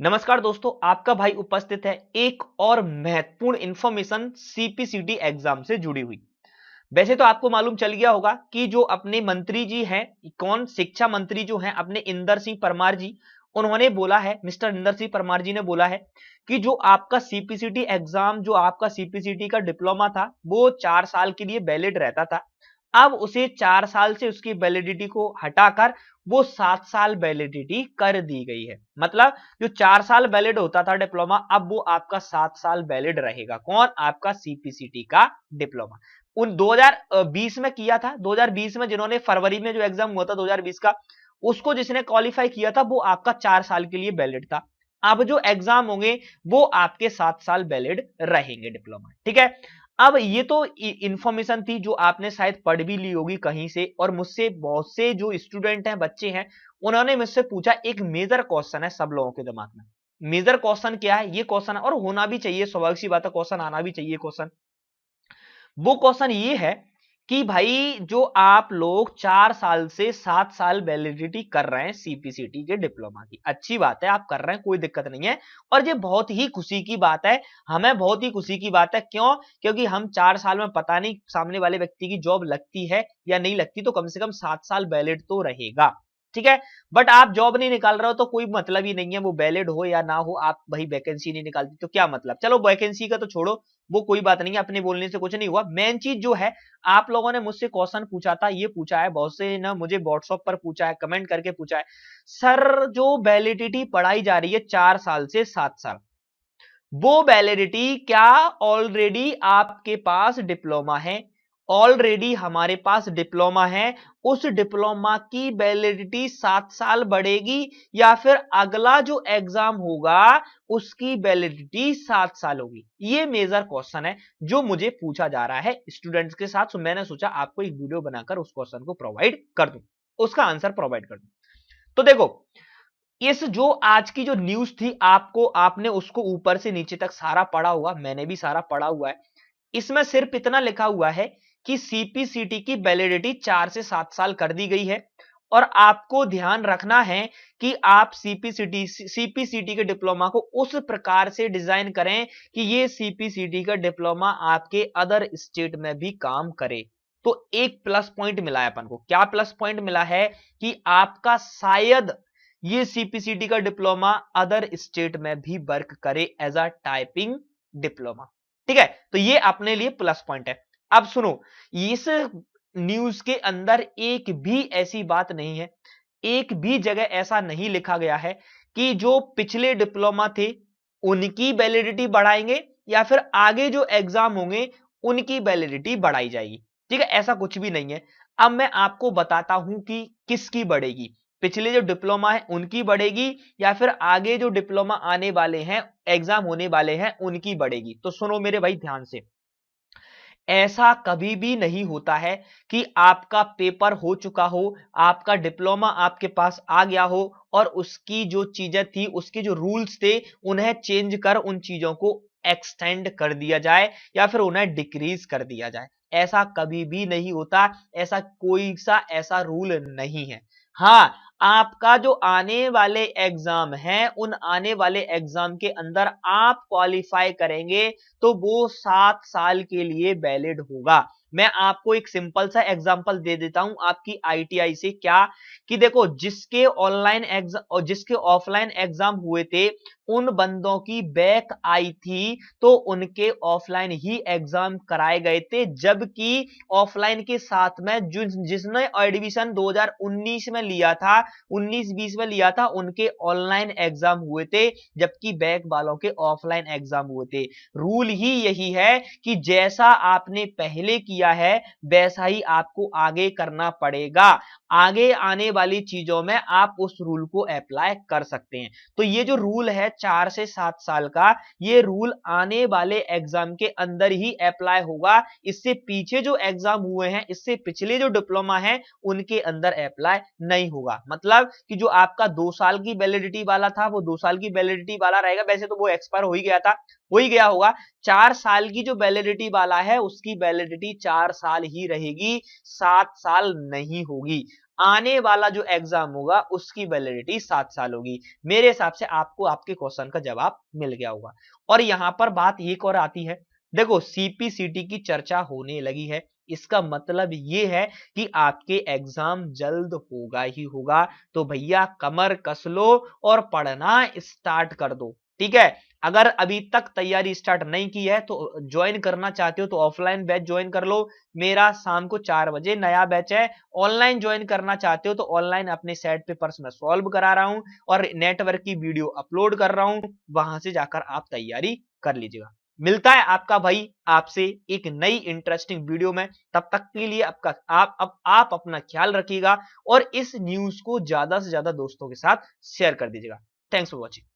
नमस्कार दोस्तों, आपका भाई उपस्थित है एक और महत्वपूर्ण इंफॉर्मेशन सीपीसीटी एग्जाम से जुड़ी हुई। वैसे तो आपको मालूम चल गया होगा कि जो अपने मंत्री जी हैं, कौन शिक्षा मंत्री जो हैं अपने इंदर सिंह परमार जी, उन्होंने बोला है, मिस्टर इंदर सिंह परमार जी ने बोला है कि जो आपका सीपीसीटी एग्जाम, जो आपका सीपीसीटी का डिप्लोमा था, वो 4 साल के लिए वैलिड रहता था। अब उसे 4 साल से उसकी वैलिडिटी को हटाकर वो 7 साल वैलिडिटी कर दी गई है। मतलब जो 4 साल वैलिड होता था डिप्लोमा, अब वो आपका 7 साल वैलिड रहेगा। कौन? आपका सीपीसीटी का डिप्लोमा। उन 2020 में किया था, 2020 में जिन्होंने फरवरी में जो एग्जाम हुआ था 2020 का, उसको जिसने क्वालिफाई किया था वो आपका 4 साल के लिए वैलिड था। अब जो एग्जाम होंगे वो आपके 7 साल वैलिड रहेंगे डिप्लोमा। ठीक है। अब ये तो इंफॉर्मेशन थी जो आपने शायद पढ़ भी ली होगी कहीं से, और मुझसे बहुत से जो स्टूडेंट हैं, बच्चे हैं, उन्होंने मुझसे पूछा। एक मेजर क्वेश्चन है सब लोगों के दिमाग में। मेजर क्वेश्चन क्या है? ये क्वेश्चन, और होना भी चाहिए, स्वाभाविक सी बात है, क्वेश्चन आना भी चाहिए। क्वेश्चन, वो क्वेश्चन ये है कि भाई जो आप लोग 4 साल से 7 साल वैलिडिटी कर रहे हैं सीपीसीटी के डिप्लोमा की, अच्छी बात है, आप कर रहे हैं, कोई दिक्कत नहीं है, और ये बहुत ही खुशी की बात है। हमें बहुत ही खुशी की बात है। क्यों? क्योंकि हम 4 साल में पता नहीं सामने वाले व्यक्ति की जॉब लगती है या नहीं लगती, तो कम से कम 7 साल वैलिड तो रहेगा। ठीक है। बट आप जॉब नहीं निकाल रहे हो तो कोई मतलब ही नहीं है, वो वैलिड हो या ना हो, आप भाई वैकेंसी नहीं निकालती तो क्या मतलब। चलो वैकेंसी का तो छोड़ो, वो कोई बात नहीं है, अपने बोलने से कुछ नहीं हुआ। मेन चीज जो है, आप लोगों ने मुझसे क्वेश्चन पूछा था, ये पूछा है बहुत से ना, मुझे व्हाट्सएप पर पूछा है, कमेंट करके पूछा है, सर जो वैलिडिटी पढ़ाई जा रही है 4 साल से 7 साल, वो वैलिडिटी क्या ऑलरेडी आपके पास डिप्लोमा है? ऑलरेडी हमारे पास डिप्लोमा है, उस डिप्लोमा की वैलिडिटी 7 साल बढ़ेगी, या फिर अगला जो एग्जाम होगा उसकी वैलिडिटी 7 साल होगी? ये मेजर क्वेश्चन है जो मुझे पूछा जा रहा है स्टूडेंट्स के साथ। मैंने सोचा आपको एक वीडियो बनाकर उस क्वेश्चन को प्रोवाइड कर दूं, उसका आंसर प्रोवाइड कर दूं। तो देखो, इस जो आज की जो न्यूज थी, आपने उसको ऊपर से नीचे तक सारा पढ़ा हुआ, मैंने भी सारा पढ़ा हुआ है। इसमें सिर्फ इतना लिखा हुआ है कि सीपीसीटी की वैलिडिटी 4 से 7 साल कर दी गई है, और आपको ध्यान रखना है कि आप सीपीसीटी के डिप्लोमा को उस प्रकार से डिजाइन करें कि ये सीपीसीटी का डिप्लोमा आपके अदर स्टेट में भी काम करे। तो एक प्लस पॉइंट मिला है अपन को। क्या प्लस पॉइंट मिला है? कि आपका शायद ये सीपीसीटी का डिप्लोमा अदर स्टेट में भी वर्क करे एज अ टाइपिंग डिप्लोमा। ठीक है, तो ये अपने लिए प्लस पॉइंट है। अब सुनो, इस न्यूज के अंदर एक भी ऐसी बात नहीं है, एक भी जगह ऐसा नहीं लिखा गया है कि जो पिछले डिप्लोमा थे उनकी वैलिडिटी बढ़ाएंगे, या फिर आगे जो एग्जाम होंगे उनकी वैलिडिटी बढ़ाई जाएगी। ठीक है, ऐसा कुछ भी नहीं है। अब मैं आपको बताता हूं कि किसकी बढ़ेगी। पिछले जो डिप्लोमा है उनकी बढ़ेगी, या फिर आगे जो डिप्लोमा आने वाले हैं, एग्जाम होने वाले हैं, उनकी बढ़ेगी। तो सुनो मेरे भाई ध्यान से, ऐसा कभी भी नहीं होता है कि आपका पेपर हो चुका हो, आपका डिप्लोमा आपके पास आ गया हो, और उसकी जो चीजें थी, उसके जो रूल्स थे, उन्हें चेंज कर उन चीजों को एक्सटेंड कर दिया जाए, या फिर उन्हें डिक्रीज कर दिया जाए। ऐसा कभी भी नहीं होता। ऐसा कोई सा ऐसा रूल नहीं है। हाँ, आपका जो आने वाले एग्जाम है, उन आने वाले एग्जाम के अंदर आप क्वालिफाई करेंगे तो वो 7 साल के लिए वैलिड होगा। मैं आपको एक सिंपल सा एग्जांपल दे देता हूं आपकी आईटीआई से। क्या कि देखो, जिसके ऑनलाइन एग्जाम और जिसके ऑफलाइन एग्जाम हुए थे, उन बंदों की बैक आई थी, तो उनके ऑफलाइन ही एग्जाम कराए गए थे, जबकि ऑफलाइन के साथ में जिसने एडमिशन 2019 में लिया था, 19-20 में लिया था, उनके ऑनलाइन एग्जाम हुए थे, जबकि बैक वालों के ऑफलाइन एग्जाम हुए थे। रूल ही यही है कि जैसा आपने पहले किया है वैसा ही आपको आगे करना पड़ेगा। आगे आने वाली चीजों में आप उस रूल को अप्लाई कर सकते हैं। तो ये जो रूल है 4 से 7 साल का, ये रूल आने वाले एग्जाम के अंदर ही अप्लाई होगा। इससे पीछे जो एग्जाम हुए हैं, इससे पिछले जो डिप्लोमा है, उनके अंदर अप्लाई नहीं होगा। मतलब कि जो आपका 2 साल की वैलिडिटी वाला था, वो 2 साल की वैलिडिटी वाला रहेगा। वैसे तो वो एक्सपायर हो ही गया था, हो ही गया होगा। 4 साल की जो वैलिडिटी वाला है, उसकी वैलिडिटी 4 साल ही रहेगी, 7 साल नहीं होगी। आने वाला जो एग्जाम होगा उसकी वैलिडिटी 7 साल होगी। मेरे हिसाब से आपको आपके क्वेश्चन का जवाब मिल गया होगा। और यहां पर बात एक और आती है, देखो सीपीसीटी की चर्चा होने लगी है, इसका मतलब ये है कि आपके एग्जाम जल्द होगा ही होगा। तो भैया कमर कस लो और पढ़ना स्टार्ट कर दो, ठीक है। अगर अभी तक तैयारी स्टार्ट नहीं की है तो ज्वाइन करना चाहते हो तो ऑफलाइन बैच ज्वाइन कर लो। मेरा शाम को 4 बजे नया बैच है। ऑनलाइन ज्वाइन करना चाहते हो तो ऑनलाइन अपने सेट पेपर्स में सॉल्व करा रहा हूं और नेटवर्क की वीडियो अपलोड कर रहा हूं, वहां से जाकर आप तैयारी कर लीजिएगा। मिलता है आपका भाई आपसे एक नई इंटरेस्टिंग वीडियो में। तब तक के लिए आपका आप अपना ख्याल रखिएगा और इस न्यूज को ज्यादा से ज्यादा दोस्तों के साथ शेयर कर दीजिएगा। Thanks for watching.